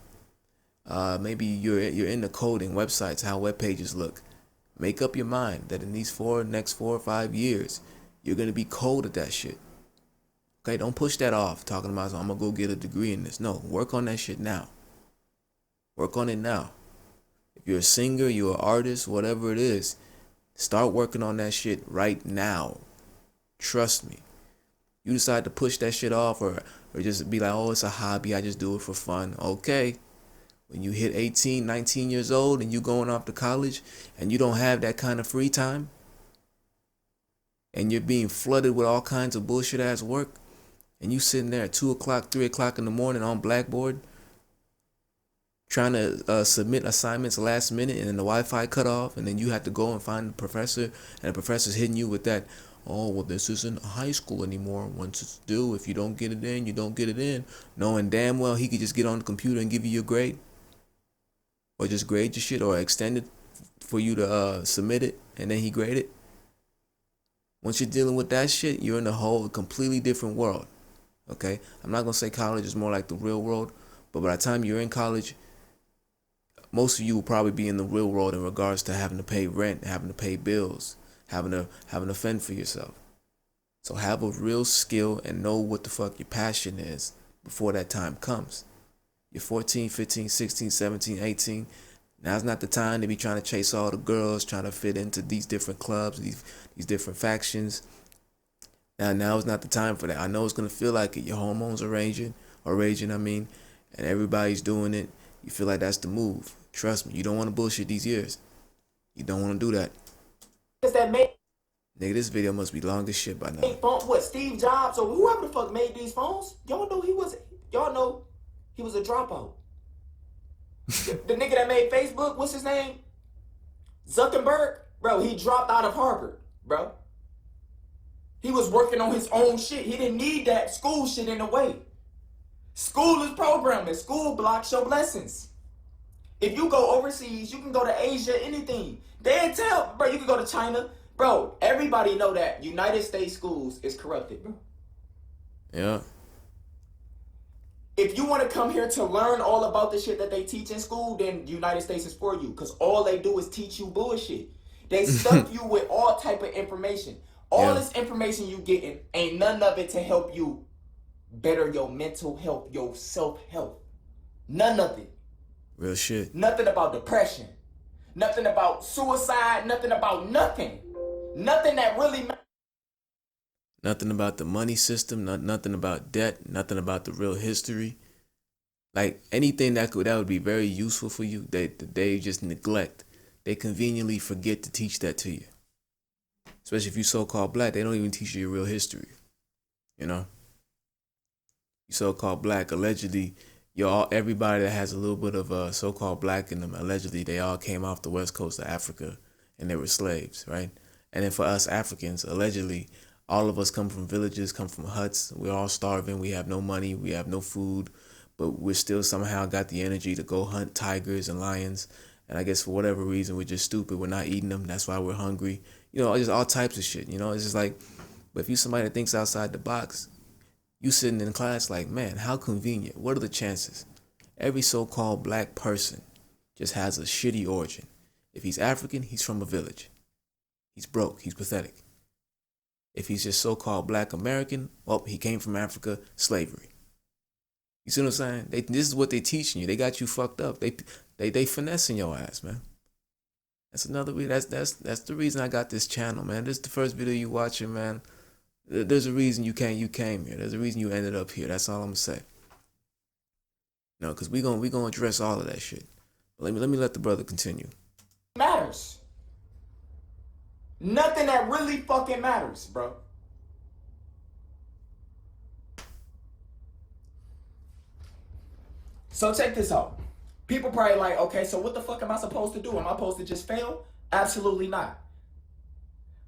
Maybe you're into coding, websites, how web pages look. Make up your mind that in these next 4 or 5 years, you're going to be cold at that shit. Okay, don't push that off talking about, I'm going to go get a degree in this. No, work on that shit now. Work on it now. If you're a singer, you're an artist, whatever it is, start working on that shit right now. Trust me. You decide to push that shit off or just be like, oh, it's a hobby, I just do it for fun. Okay. When you hit 18, 19 years old and you going off to college and you don't have that kind of free time and you're being flooded with all kinds of bullshit ass work and you sitting there at 2 o'clock, 3 o'clock in the morning on Blackboard trying to submit assignments last minute and then the Wi-Fi cut off and then you have to go and find the professor and the professor's hitting you with that, oh, well, this isn't high school anymore. Once it's due, if you don't get it in, you don't get it in. Knowing damn well he could just get on the computer and give you your grade. Or just grade your shit or extend it for you to submit it and then he grade it. Once you're dealing with that shit, you're in a whole completely different world. Okay? I'm not going to say college is more like the real world, but by the time you're in college, most of you will probably be in the real world in regards to having to pay rent, having to pay bills, having to fend for yourself. So have a real skill and know what the fuck your passion is before that time comes. You're 14, 15, 16, 17, 18. Now's not the time to be trying to chase all the girls, trying to fit into these different clubs, these different factions. Now is not the time for that. I know it's going to feel like it. Your hormones are raging, and everybody's doing it. You feel like that's the move. Trust me, you don't want to bullshit these years. You don't want to do that. Nigga, this video must be long as shit by now. What, Steve Jobs or whoever the fuck made these phones? Y'all know he was a dropout. the nigga that made Facebook, what's his name? Zuckerberg? Bro, he dropped out of Harvard, bro. He was working on his own shit. He didn't need that school shit in a way. School is programming. School blocks your blessings. If you go overseas, you can go to Asia, anything. They tell, bro, you can go to China. Bro, everybody know that United States schools is corrupted, bro. Yeah. If you want to come here to learn all about the shit that they teach in school, then the United States is for you. Because all they do is teach you bullshit. They stuff you with all type of information. All this information you getting, ain't none of it to help you better your mental health, your self-health. None of it. Real shit. Nothing about depression. Nothing about suicide. Nothing about nothing. Nothing that really matters. Nothing about the money system, nothing about debt, nothing about the real history. Like anything that would be very useful for you, they just neglect. They conveniently forget to teach that to you. Especially if you so-called black, they don't even teach you your real history. You know? You so-called black, allegedly, everybody that has a little bit of so-called black in them, allegedly, they all came off the west coast of Africa and they were slaves, right? And then for us Africans, allegedly, all of us come from villages, come from huts. We're all starving. We have no money. We have no food. But we're still somehow got the energy to go hunt tigers and lions. And I guess for whatever reason, we're just stupid. We're not eating them. That's why we're hungry. You know, just all types of shit. You know, it's just like, but if you somebody that thinks outside the box, you sitting in class like, man, how convenient. What are the chances? Every so-called black person just has a shitty origin. If he's African, he's from a village. He's broke. He's pathetic. If he's just so-called black American, well, he came from Africa, slavery. You see what I'm saying? This is what they teaching you. They got you fucked up. They finessing your ass, man. That's another reason. That's the reason I got this channel, man. This is the first video you watching, man. There's a reason you came here. There's a reason you ended up here. That's all I'm gonna say. No, because we gonna address all of that shit. But let me let the brother continue. Matters. Nothing that really fucking matters, bro. So check this out. People probably like, okay, so what the fuck am I supposed to do? Am I supposed to just fail? Absolutely not.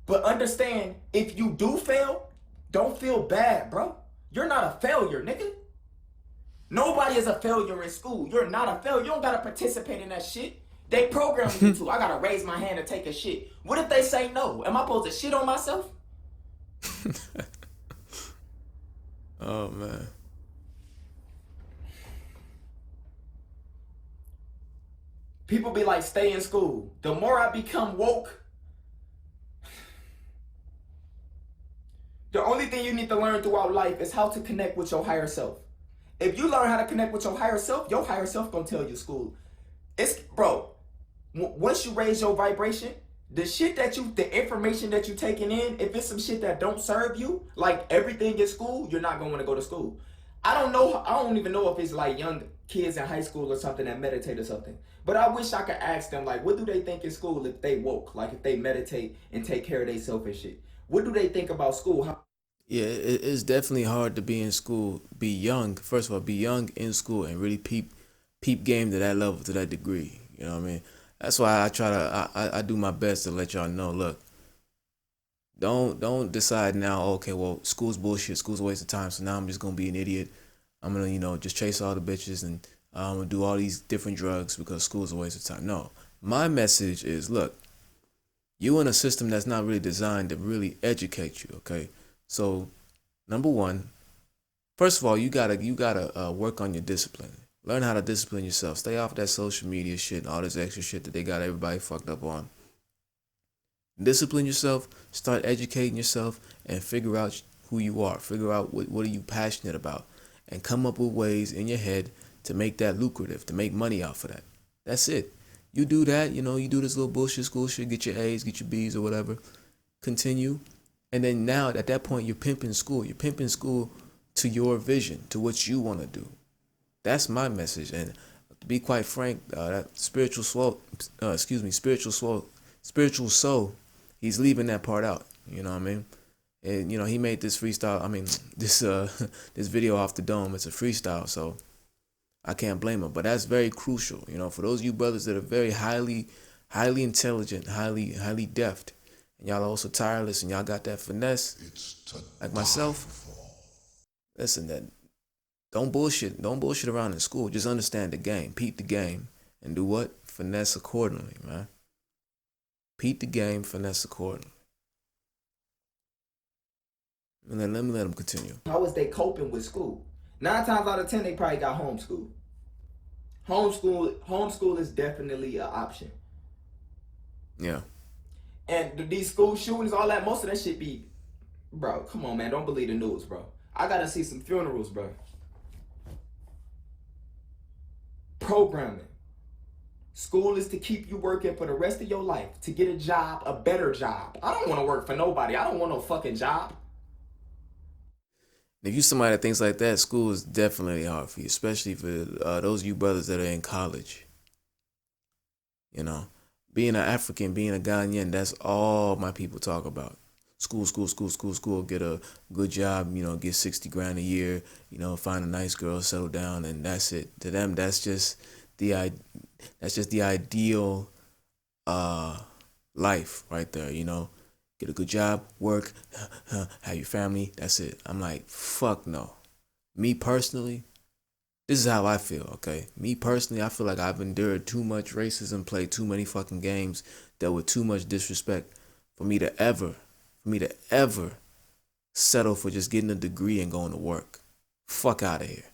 But understand, if you do fail, don't feel bad, bro. You're not a failure, nigga. Nobody is a failure in school. You're not a failure. You don't gotta participate in that shit. They program you to. I gotta raise my hand and take a shit. What if they say no? Am I supposed to shit on myself? Oh, man. People be like, stay in school. The more I become woke, the only thing you need to learn throughout life is how to connect with your higher self. If you learn how to connect with your higher self gonna tell you school. It's bro. Once you raise your vibration, the information that you taking in, if it's some shit that don't serve you, like everything in school, you're not gonna want to go to school. I don't know. I don't even know if it's like young kids in high school or something that meditate or something. But I wish I could ask them, like, what do they think in school if they woke? Like, if they meditate and take care of themselves and shit. What do they think about school? Yeah, it's definitely hard to be in school, be young. First of all, be young in school and really peep game to that level, to that degree. You know what I mean? That's why I try to I do my best to let y'all know. Look, don't decide now. Okay, well, school's bullshit. School's a waste of time. So now I'm just gonna be an idiot. I'm gonna just chase all the bitches and I'm gonna do all these different drugs because school's a waste of time. No, my message is, look, you in a system that's not really designed to really educate you. Okay, so number one, first of all, you gotta work on your discipline. Learn how to discipline yourself. Stay off that social media shit and all this extra shit that they got everybody fucked up on. Discipline yourself. Start educating yourself and figure out who you are. Figure out what are you passionate about, and come up with ways in your head to make that lucrative, to make money off of that. That's it. You do that. You do this little bullshit school shit. Get your A's, get your B's, or whatever. Continue, and then now at that point you're pimping school. You're pimping school to your vision, to what you want to do. That's my message. And to be quite frank, that spiritual soul, he's leaving that part out. You know what I mean? And he made this freestyle. I mean, this this video off the dome. It's a freestyle, so I can't blame him. But that's very crucial. For those of you brothers that are very highly intelligent, highly deft, and y'all are also tireless, and y'all got that finesse, like myself. Listen, that don't bullshit around in school. Just understand the game, peep the game, and do what? Finesse accordingly, man. Peep the game, finesse accordingly. And then let me let them continue. How is they coping with school? 9 times out of 10, they probably got homeschool. Homeschool is definitely an option. Yeah. And these school shootings, all that, most of that shit be, bro, come on, man, don't believe the news, bro. I gotta see some funerals, bro. Programming. School is to keep you working for the rest of your life, to get a job, a better job. I don't want to work for nobody. I don't want no fucking job. If you somebody that thinks like that, school is definitely hard for you, especially for those of you brothers that are in college. Being an African, being a Ghanaian, that's all my people talk about. School, get a good job, get 60 grand a year, find a nice girl, settle down, and that's it. To them, that's just the ideal life right there, Get a good job, work, have your family, that's it. I'm like, fuck no. Me personally, this is how I feel, okay? Me personally, I feel like I've endured too much racism, played too many fucking games, dealt with too much disrespect for me to ever settle for just getting a degree and going to work. Fuck out of here.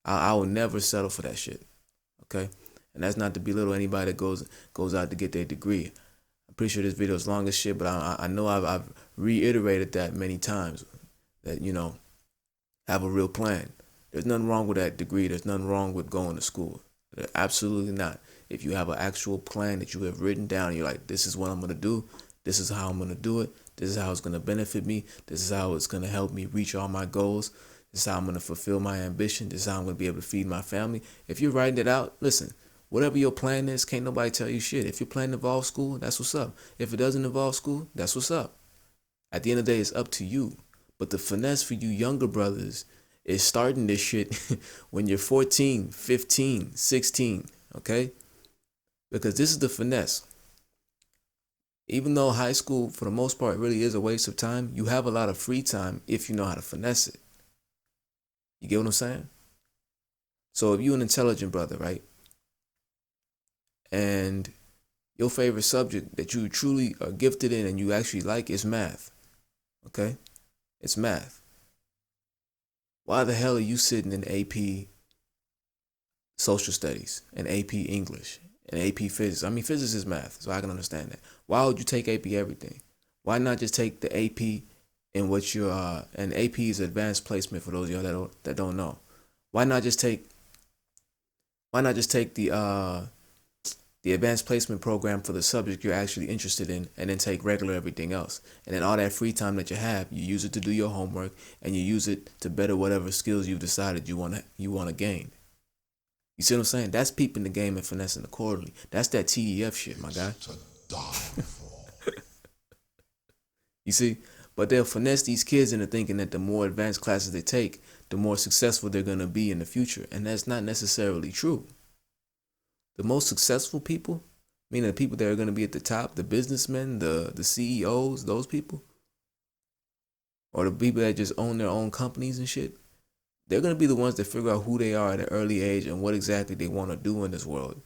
I will never settle for that shit, okay? And that's not to belittle anybody that goes out to get their degree. I'm pretty sure this video is long as shit, but I know I've reiterated that many times, that, have a real plan. There's nothing wrong with that degree. There's nothing wrong with going to school. Absolutely not. If you have an actual plan that you have written down, you're like, this is what I'm going to do. This is how I'm going to do it. This is how it's going to benefit me. This is how it's going to help me reach all my goals. This is how I'm going to fulfill my ambition. This is how I'm going to be able to feed my family. If you're writing it out, listen, whatever your plan is, can't nobody tell you shit. If your plan involves school, that's what's up. If it doesn't involve school, that's what's up. At the end of the day, it's up to you. But the finesse for you younger brothers is starting this shit when you're 14, 15, 16, okay? Because this is the finesse. Even though high school, for the most part, really is a waste of time, you have a lot of free time if you know how to finesse it. You get what I'm saying? So if you're an intelligent brother, right? And your favorite subject that you truly are gifted in and you actually like is math, okay? It's math. Why the hell are you sitting in AP Social Studies and AP English and AP Physics? I mean, physics is math, so I can understand that. Why would you take AP everything? Why not just take the AP in what you and AP is advanced placement for those of y'all that don't know. Why not just take the the advanced placement program for the subject you're actually interested in, and then take regular everything else. And then all that free time that you have, you use it to do your homework, and you use it to better whatever skills you've decided you wanna gain. You see what I'm saying? That's peeping the game and finessing accordingly. That's that TDF shit, my guy. To die for. You see? But they'll finesse these kids into thinking that the more advanced classes they take, the more successful they're going to be in the future. And that's not necessarily true. The most successful people, meaning the people that are going to be at the top, the businessmen, the CEOs, those people, or the people that just own their own companies and shit, they're going to be the ones that figure out who they are at an early age and what exactly they want to do in this world,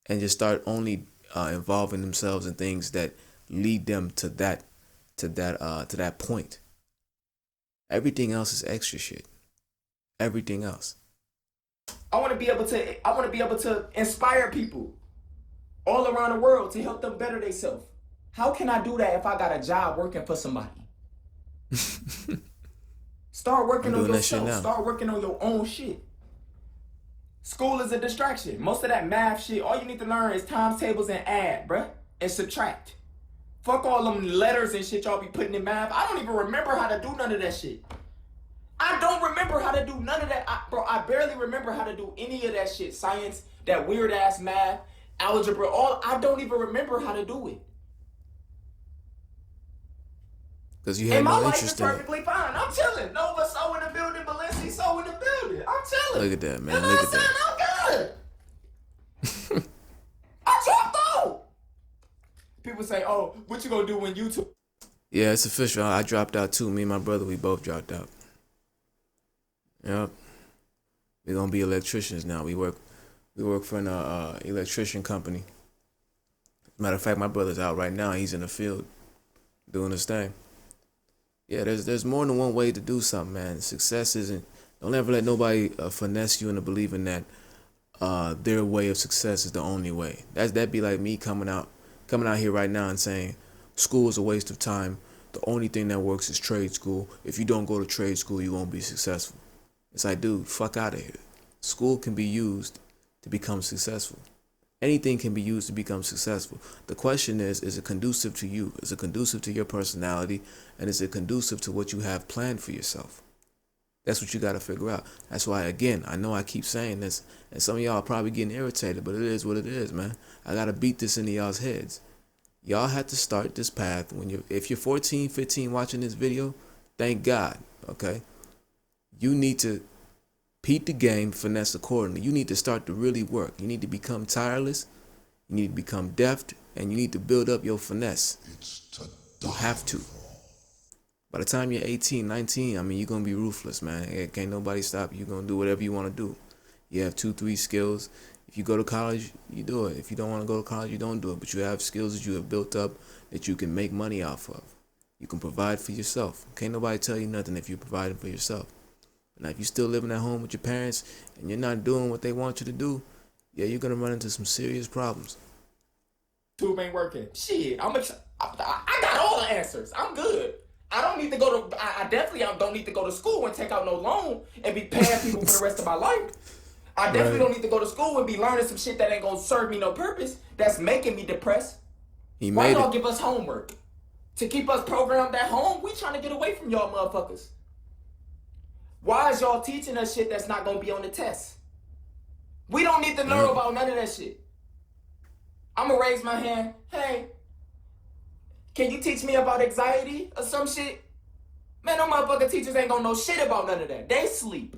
and just start only involving themselves in things that lead them to that point. Everything else is extra shit. Everything else. I want to be able to inspire people all around the world to help them better themselves. How can I do that if I got a job working for somebody? Start working on yourself. Start working on your own shit. School is a distraction. Most of that math shit, all you need to learn is times tables and add, bruh, and subtract. Fuck all them letters and shit y'all be putting in math. I don't even remember how to do none of that shit. I don't remember how to do none of that. I barely remember how to do any of that shit. Science, that weird ass math, algebra, I don't even remember how to do it. Because you had no interest in it. And my life is perfectly fine. I'm chilling. Nova so in the building, Balenci so in the building. I'm chilling. Look at that, man. Look at that. I'm good. I dropped out. People say, oh, what you gonna do when YouTube? Yeah, it's official. I dropped out too. Me and my brother, we both dropped out. Yep. We're gonna be electricians now. We work for an electrician company. Matter of fact, my brother's out right now. He's in the field doing his thing. Yeah, there's more than one way to do something, man. Success isn't. Don't ever let nobody finesse you into believing that their way of success is the only way. That'd be like me coming out here right now and saying school is a waste of time. The only thing that works is trade school. If you don't go to trade school, you won't be successful. It's like, dude, fuck out of here. School can be used to become successful. Anything can be used to become successful. The question is it conducive to you? Is it conducive to your personality? And is it conducive to what you have planned for yourself? That's what you got to figure out. That's why, again, I know I keep saying this, and some of y'all are probably getting irritated, but it is what it is, man. I got to beat this into y'all's heads. Y'all have to start this path if you're 14, 15 watching this video, thank God, okay? You need to peep the game, finesse accordingly. You need to start to really work. You need to become tireless. You need to become deft, and you need to build up your finesse. You have to. By the time you're 18, 19, I mean, you're going to be ruthless, man. Can't nobody stop you. You're going to do whatever you want to do. You have 2-3 skills. If you go to college, you do it. If you don't want to go to college, you don't do it. But you have skills that you have built up that you can make money off of. You can provide for yourself. Can't nobody tell you nothing if you're providing for yourself. Now, if you're still living at home with your parents and you're not doing what they want you to do, yeah, you're going to run into some serious problems. YouTube ain't working. Shit, I got all the answers. I'm good. I don't need to go to, I definitely don't need to go to school and take out no loan and be paying people for the rest of my life. I definitely don't need to go to school and be learning some shit that ain't going to serve me no purpose. That's making me depressed. Why y'all give us homework? To keep us programmed at home? We trying to get away from y'all motherfuckers. Why is y'all teaching us shit that's not going to be on the test? We don't need to know about none of that shit. I'm going to raise my hand. Hey, can you teach me about anxiety or some shit? Man, no motherfucking teachers ain't going to know shit about none of that. They sleep.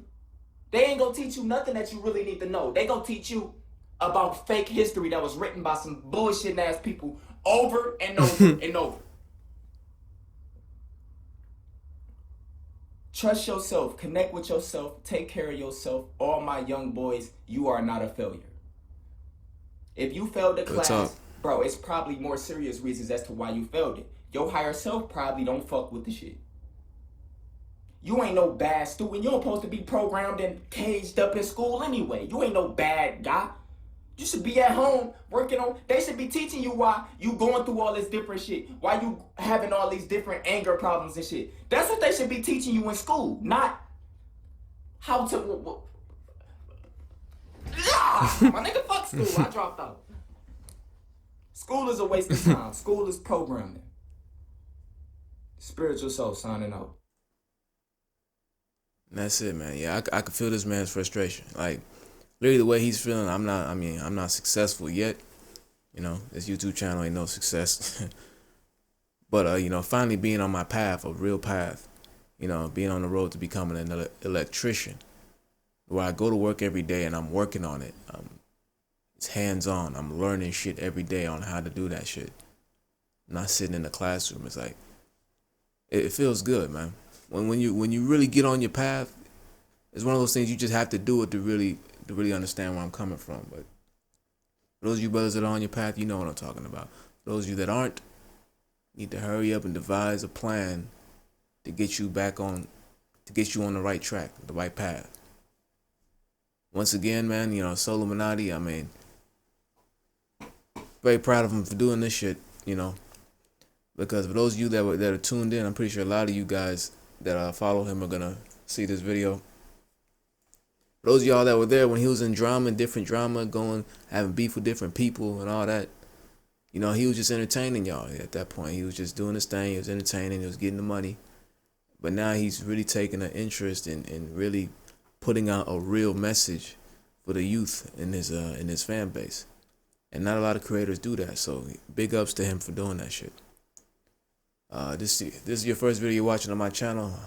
They ain't going to teach you nothing that you really need to know. They going to teach you about fake history that was written by some bullshit ass people over and over and over. Trust yourself, connect with yourself, take care of yourself. All my young boys, you are not a failure. If you failed the class, bro, it's probably more serious reasons as to why you failed it. Your higher self probably don't fuck with the shit. You ain't no bad student. You don't supposed to be programmed and caged up in school anyway. You ain't no bad guy. You should be at home working on, they should be teaching you why you going through all this different shit. Why you having all these different anger problems and shit. That's what they should be teaching you in school. Not how to, my nigga, fuck school. I dropped out. School is a waste of time. School is programming. Spiritual soul signing out. And that's it, man. Yeah, I can feel this man's frustration. Like, literally the way he's feeling, I'm not successful yet. You know, this YouTube channel ain't no success. But, you know, finally being on my path, a real path, you know, being on the road to becoming an electrician, where I go to work every day and I'm working on it. It's hands-on. I'm learning shit every day on how to do that shit. I'm not sitting in the classroom. It's like, it feels good, man. When you really get on your path, it's one of those things you just have to do it to really understand where I'm coming from. But for those of you brothers that are on your path, you know what I'm talking about. For those of you that aren't, you need to hurry up and devise a plan to get you back on, to get you on the right track, the right path. Once again, man, you know, SoLLUMINATI, I mean, very proud of him for doing this shit, you know. Because for those of you that are tuned in, I'm pretty sure a lot of you guys that follow him are gonna see this video. For those of y'all that were there when he was in drama, different drama, having beef with different people and all that, you know, he was just entertaining y'all at that point. He was just doing his thing. He was entertaining. He was getting the money. But now he's really taking an interest in really putting out a real message for the youth in his fan base. And not a lot of creators do that. So big ups to him for doing that shit. This is your first video you're watching on my channel. I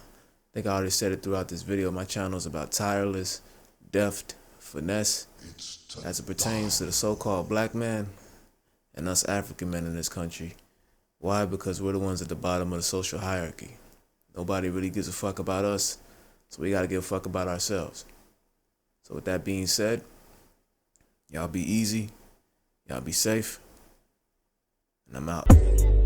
think I already said it throughout this video. My channel is about tireless, deft, finesse, as it pertains to the so-called black man and us African men in this country. Why? Because we're the ones at the bottom of the social hierarchy. Nobody really gives a fuck about us, so we gotta give a fuck about ourselves. So with that being said, y'all be easy, y'all be safe, and I'm out.